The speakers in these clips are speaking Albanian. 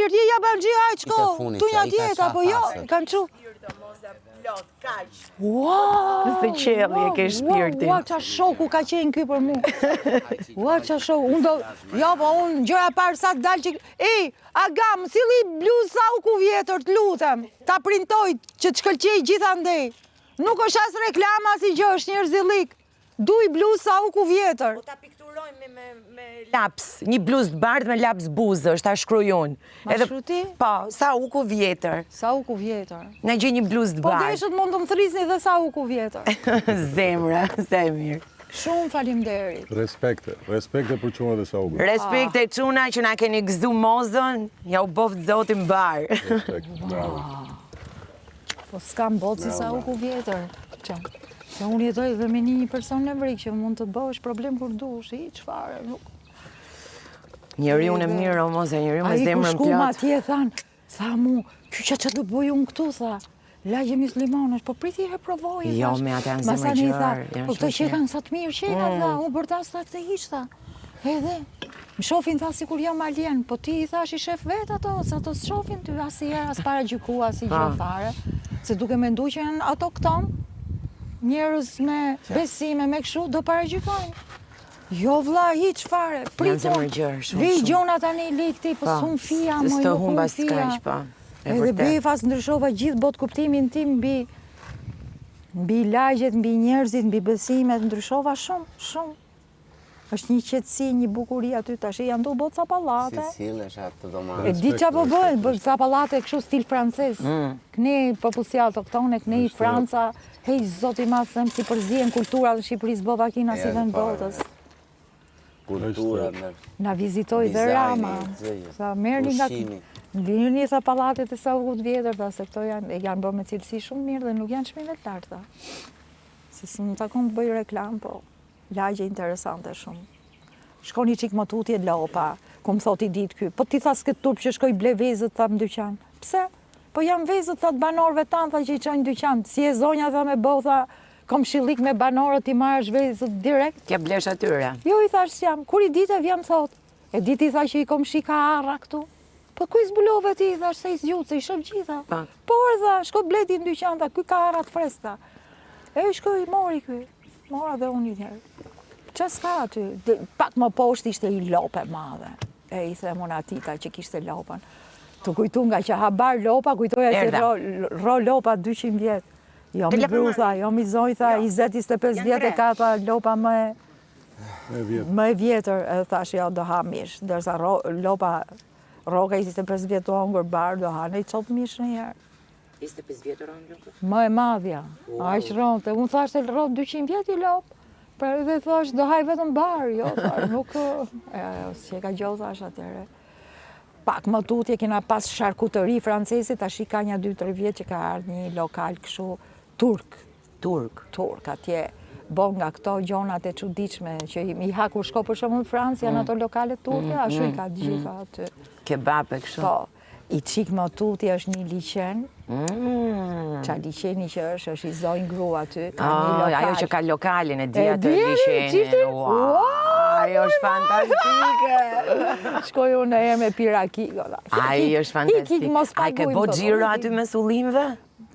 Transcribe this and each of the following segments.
shpirti ja ban gjia aq ko. Tu ja tjetër apo jo? Kan çu. Wow! Se qelli e ke shpirtin. Ua, qa shoku ka qenë ky për mu. Ua, qa shoku. Unë do... Jo, po unë gjëra parë sa të dalë që... Ej, Agam, sili bluzë Sauku vjetër, të lutem. Ta printoj që të shkëlqej gjithandej. Nuk është as reklama si gjë, është njerëzillik. Duj bluzë Sauku vjetër. Ta pikturojmë me laps, një bluzë të bardhë me laps buzësh, ta shkruaj unë. Ma shkruti? Po, Sauku vjetër. Sauku vjetër. Na gjej një bluzë të Po bardhë. deshët mund të më thrisni dhe Sauku vjetër. Zemra, sa e mirë. Shumë faleminderit. Respekte për çuna dhe Sauku. Respekte çuna që na keni gëzu mozën, ja u boft Zoti mbar. Respekt, bravo. Po s'kam botë si Sauku vjetër. Se unë jetoj dhe me një person nevrik që mund të bësh problem kur dush, i çfarë, nuk... Njeri unë e mirë, o moza, njeri me zemrën Ai ku shku ma plot. atje, tha mu, që që të bëj unë këtu, tha, lagje mislimonësh, po priti e provoj, Jo, me ata janë zemrë gjërë, po këto që kanë sa të mirë qena, tha, unë për ta s'ta të hiq, tha, edhe, më shofin, tha, si kur jam alien, po ti i thash i shef vetë ato, se ato s'shofin ty, asnjëherë, as para gjykua, si gjë fare, se duke mendu që janë autokton, njerëz me besime, me kështu, do paragjykojnë. Jo vlla, hiç fare. Janë zemrë gjërë, shumë. Vi gjona tani lekti, po sun fia, Se moj s'të nuk humba hun fia. s'kaq, po. E Edhe vërtet. befas ndryshova gjithë bot kuptimin tim mbi lagjet, mbi njerëzit, mbi besimet, ndryshova shumë. Është një qetësi, një bukuri aty, tash janë du bot sa pallate. Si sillesh atë do E di qa po bëjnë, bërë sa pallate kështu stil francez. Këne popullsi autoktone, këne i Franca, hej zoti ma them si përzien kultura dhe Shqipërisë bovakina si vend botës. kultura, Na vizitoj dhe Rama. Sa merrni nga vini sa pallatet e Saukut vjetër, tha se këto janë bërë me cilësi shumë mirë dhe nuk janë çmime të larta. Se s'më takon të bëj reklam, po lagje interesante shumë. Shkoni qik më tutje lopa, ku më thot i ditë ky. Po ti tha s'ket turp që shkoj ble vezët, tha më dyqan. Pse? Po jam vezët, tha të banorëve tanë, tha që i qojnë dyqan. Si e zonja, tha me bo, tha, kom shillik me banorët, ti marrësh vezët direkt. Kja blesh atyre. Jo, i thash s'jam. Kur i dite vjam thot. E diti tha që i kom shika arra këtu. Po ku i zbulove ti, i thash, se i zgjutë, se i shëp gjitha. Por, tha, shko bleti në dyqan, tha, ky ka arrat fresta. E shkoj, mori ky. Mora dhe unë i njerë. Që s'ka aty? Pak më poshtë ishte i lope madhe. E i themon atita që kishte lopën. Të kujtu nga që habar lopa, kujtoja se ro lopa 200 vjetë. Jo mi brutha, jo mi zonjtha, 20-25 vjetë e ka tha lopa më e vjetër. E thash, jo, do ha mish. Dërsa lopa, roka 25 vjetë o ngër barë, do ha ne i qotë mish në herë. 25 vjetë ronë lopë? Më e madhja. A ishtë ronë, unë thash të ronë 200 vjetë i lopë. Për edhe thash, do haj vetëm barë, jo, thash, nuk... Si e ka gjohë, thash, atyre. Pak më tutje, kena pas sharkutëri francesit, tash i ka një 2-3 vjetë që ka ardhë një lokal këshu turk, atje. Bon nga këto gjonat e çuditshme që i ha kur shko për shembull në Francë, janë ato lokale turke, ashtu i ka të gjitha aty. Kebab e kështu. Po, i qik më tutje është një liqen, qa liqeni që është i zonjë gru aty, ka një lokal. Ajo që ka lokalin e di atë liqenin. Ajo është fantastike. Shkoj unë e me piraki. Ajo është fantastike. A ke bo gjiro aty me sullimve?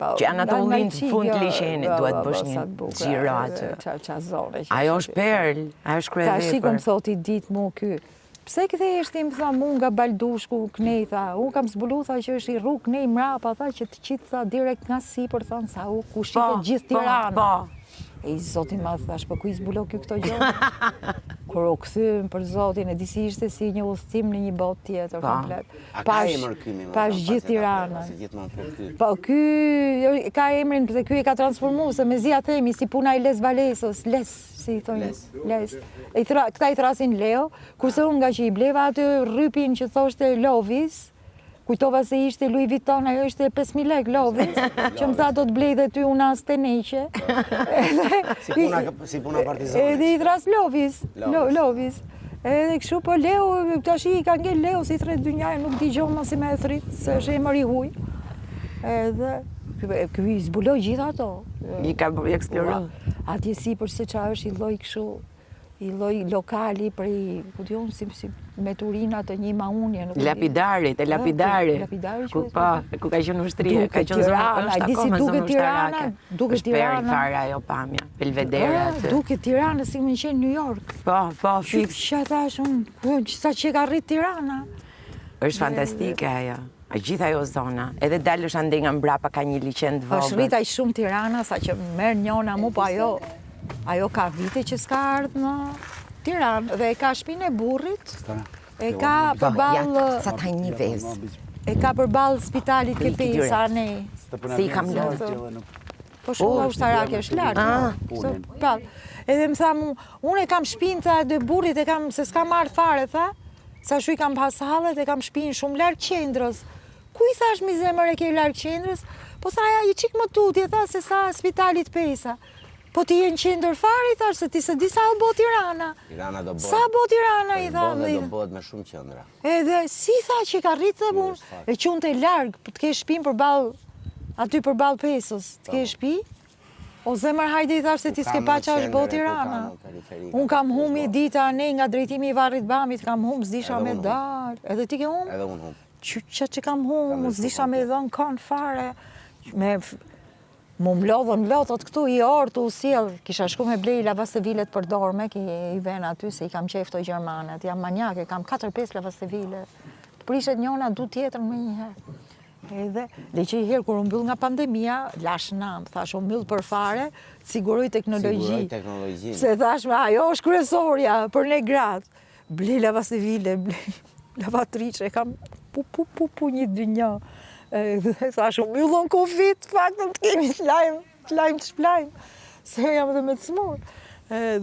Që janë ato ullim të fund të liqenit, duhet bësh një gjiro aty. Ajo është perl, ajo është kreve. Ta shikom thot i dit mu ky. Pse ktheheshti më tha mu nga Baldushku, knej, tha, u kam zbulu, tha që është i rrug, knej mrapa, tha që të qitë, tha, direkt nga sipër, tha, sa u ku shqipe gjithë Tirana. E i zotin ma thash, për ku i zbulo kjo këto gjë? Kur u këthym për zotin, e disi ishte si një udhëtim në një botë tjetër komplet. A ka emër ky me pash gjithë Tiranën. ky? Po ky ka emrin, përse ky e ka transformu, se me zia themi, si puna i Les Valesës, Les, si i thonë, Les. Këta i thrasin Leo, kurse unë nga që i bleva aty rrypin që thoshte Lovis, kujtova se ishte Louis Vuitton, ajo ishte 5.000 lek, Lovis, që më tha do të blej dhe ty una steneqe. Si puna partizane. Edhe i thras Lovis. Edhe kështu, po Leo, tash i ka ngel Leo si thret dynjaja, nuk di gjohë ma si me e thrit, se është emër i huj. Edhe, ky i zbuloj gjitha ato. I ka eksploroj. Atje si përse qa është i loj kështu, i loj lokali për i, ku dion, si me turina të një maunje. Lapidarit, e lapidari. Ku ka qenë ushtria, ka qenë zona, është akoma zonë ushtarake. Duke Tirana. Shperi fare ajo pamja, Belvedere aty. Duke Tirana si më qenë New York. Po, fix. Që ata shumë, sa që ka rrit Tirana. Është fantastike ajo. Gjitha ajo zona. Edhe dalësh ande nga mbrapa ka një liçen të vogël. Është rritaj shumë Tirana, sa që merr njona mu, po ajo ka vite që s'ka ardhë në Tiranë. Dhe e ka shtëpinë e burrit, e ka përballë... Sa ta një vezë. E ka përballë spitalit ke Pesa, ne. Se i kam lënë. Po shkolla ushtarake është lartë. Edhe më tha mu, unë e kam shtëpinë tha dhe burrit e kam, se s'kam marrë fare, tha. Sa shu i kam pas hallet e kam shtëpinë shumë larg qendrës. Ku i thash mi zemër e ke larg qendrës? Po tha ja i qik më tutje, tha se sa spitalit Pesa. Po ti je në qendër fare, i thash, se ti se di sa u bo Tirana. Tirana do bëhet. Sa bo Tirana, i tha. Do bëhet me shumë qendra. Edhe si tha që ka rritë dhe unë, e qunte larg, të ke shtëpinë përballë, aty përballë Pesës, të ke shtëpi. O zemër hajde i thash se ti s'ke pa qa është bo Tirana. Unë kam humi dita ne nga drejtimi i Varrit Bamit, kam hum, s'disha me dalë. Edhe ti ke hum? Edhe unë hum. Që kam hum, s'disha me dhënë kanë fare. Mu mlodhën lotët këtu i orë të usjell. Kisha shku me blej lavastevilet për dorme, ki i ven aty se i kam qef të Gjermanet. Jam manjake, kam 4-5 lavastevile. Të prishet njona du tjetër me njëherë. Edhe, le që i herë kur u mbyll nga pandemia, lash nam, thash u mbyll për fare, siguroj teknologji. Se thash me ajo është kryesorja për ne gratë. Blej lavastevile, blej lavatrice, kam pu një dynja. Dhe thash u mbyllon Covid, faktën të kemi të lajmë të shplajmë. Se jam dhe me të smur.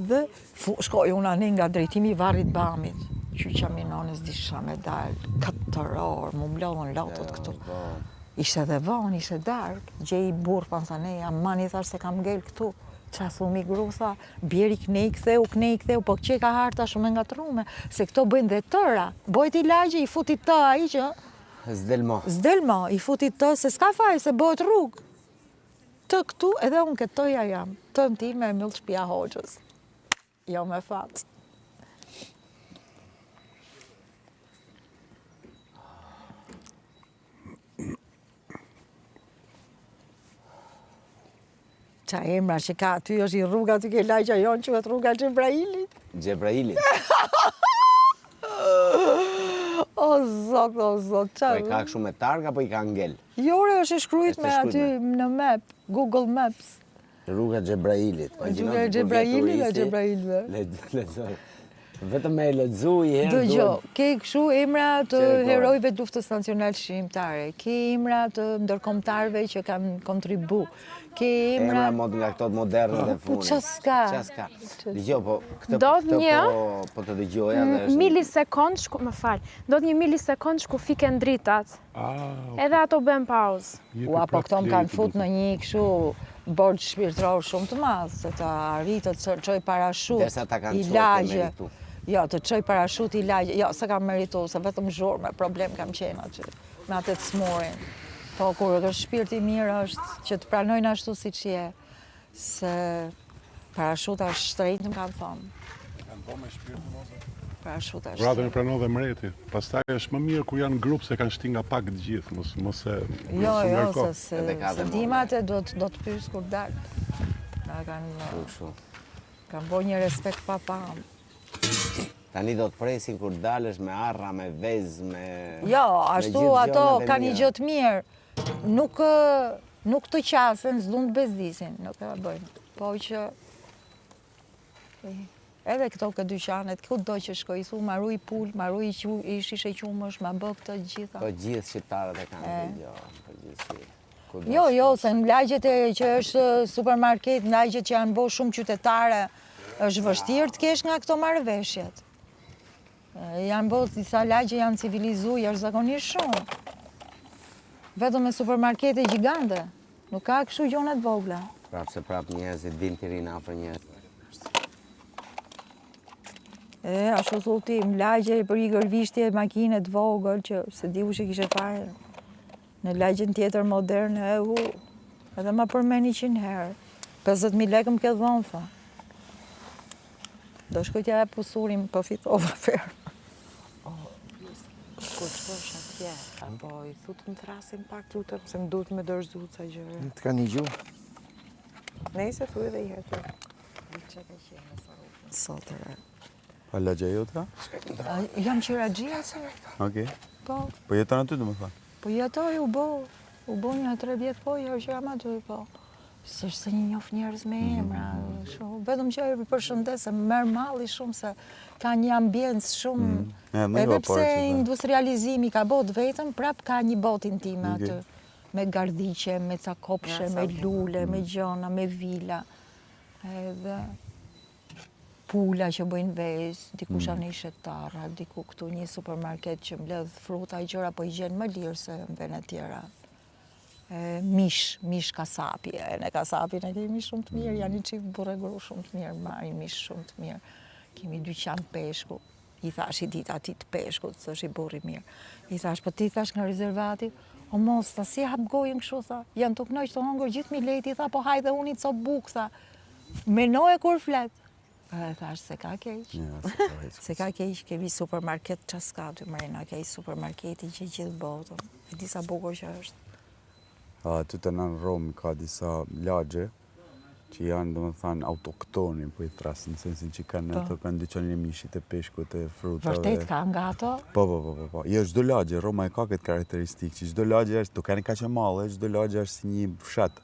Dhe shkoj unë anë nga drejtimi i Varrit Bamit. Qyqa minonës disha me dalë, 4 orë, mu mblodhën lotët këtu. Ishte dhe vonë, ishte dark, gjej burë pansaneja, mani thash se kam ngell këtu. Qa thumi gru, tha, bjeri knej ktheu, po që ka harta shumë nga trume, se këto bëjnë dhe tëra. Bojt i lagje, i futi të aji që... Zdelma, i futi të, se s'ka faj, se bëjt rrugë. Të këtu, edhe unë këtoja jam, të në ti me mjëllë shpia hoqës. Jo me fatë. Qa emra që ka aty është i rruga të ke lajqa jonë që vetë rruga Gjebrailit. Gjebrailit? O zot, qa... Po i ka këshu me targa, po i ka ngell? Jore është e shkrujt me aty në map, Google Maps. Rruga Gjebrailit. Rruga Gjebrailit e Gjebrailve. Vetëm me ledzu i herë duhet... Dëgjo, ke këshu emra të herojve të luftës nacional shqiptare, ke emra të ndërkombëtarëve që kanë kontribu, ke emra... Emra nga këto moderne dhe funit. Po që s'ka? Dëgjo, po këtë po të dëgjoja dhe është... Milisekond, më falë, do të një milisekond shkufiken dritat. Edhe ato bën pauzë. Ua, po këto më kanë fut në një këshu borç shpirtëror shumë të madh, se të arritë të çoj parashut, i lagje. Jo, të çoj parashut i lagje. Jo, se kam meritu, se vetëm zhurë me problem kam qenë aty, me atë të smurin. Po, kur është shpirti mirë është që të pranojnë ashtu si që je, se parashuta është shtrejnë, më kanë thonë. Kanë po me shpirtin ose? Parashuta është Radhën e pranon dhe mreti. Pastaj është më mirë kur janë grup se kanë shti nga pak të gjithë, mos e... Jo, se dimat e do të pysë kur dalë. Kanë bo një respekt pa pamë. Tani do të presin kur dalësh me arra, me vez, me... Jo, ashtu ato ka një gjë të mirë. Nuk të qasen, s'dun të bezdisin, nuk e bëjnë. Po që... Edhe këto këtë dyqanet, ku do që shkoj, thu, maru i pull, maru i shishe qumësh, ma bë këtë gjitha. Po gjithë shqiptarët e kanë dhe përgjithsi. Jo, se në lagjet që është supermarket, në lagjet që janë bo shumë qytetare, është vështirë të kesh nga këto marrëveshjet. Janë bo, disa lagje janë civilizu, jashtëzakonisht shumë. Vetëm me supermarkete gjigande, nuk ka kështu gjonet vogla. Prapë se prapë njerëzit din të rinë afër njerëzit. Ashtu thuti, më lagje për i gërvishtje makinet vogël, që se di u që kishe fare. Në lagjen tjetër moderne, edhe ma përmeni 100 herë. 50.000 lekë më këtë dhonë, tha. Do shkoj t'ja e pusurim, po fitova fermë. Kur të shkosh atje, apo i thutë më thrasim pak tutëm, se më duhet me dorëzu ca gjëre. Të ka një gjuhë. Nejse, thuj edhe i herë të. Që ka qenë sotëre. Pa lagja jote? Jam qiragjia, se. Okej. Po. Po jeton aty, do më thënë? Po jetoj u bo një 3 vjetë po, jo që jam aty, po. Së është se një njof njerëz me emra, shumë. Vetëm që e përshëndesë, merë malli shumë, se ka një ambiencë shumë. Edhe pse industrializimi ka botë vetëm, prap ka një botë intime aty. Me gardiqe, me ca kopshe, me lule, me gjona, me vila. Edhe pula që bëjnë vezë, dikush anë i shetarra, diku këtu një supermarket që mbledh fruta i gjëra, po i gjenë më lirë se në vene tjera. Mish kasapi, në kasapin e kemi shumë të mirë, janë i qikë buregru shumë të mirë, marrin mish shumë të mirë. Kemi dyqan peshku, i thash i dit ati të peshku, të është i burri mirë. I thash, po ti thash nga rezervati, o mos, ta si hap gojën kështu, tha, janë të knojsh të hongër gjithë mi leti, tha, po hajde unë i co buk, tha, menoje kur flet. E thash, se ka keq. Se ka keq, kemi supermarket qaska të mërina, kej supermarketi që gjithë botën, e disa bukur që është. Aty të në Romë ka disa lagje që janë, do më thanë, autoktoni, po i thrasë, në sensin që kanë dyqanin e mishit e peshkut e fruta. Vërtet ka nga ato? Po. Jo, çdo lagje, Roma e ka këtë karakteristikë, që çdo lagje është, do kanë kaq e madhe, çdo lagje është si një fshat.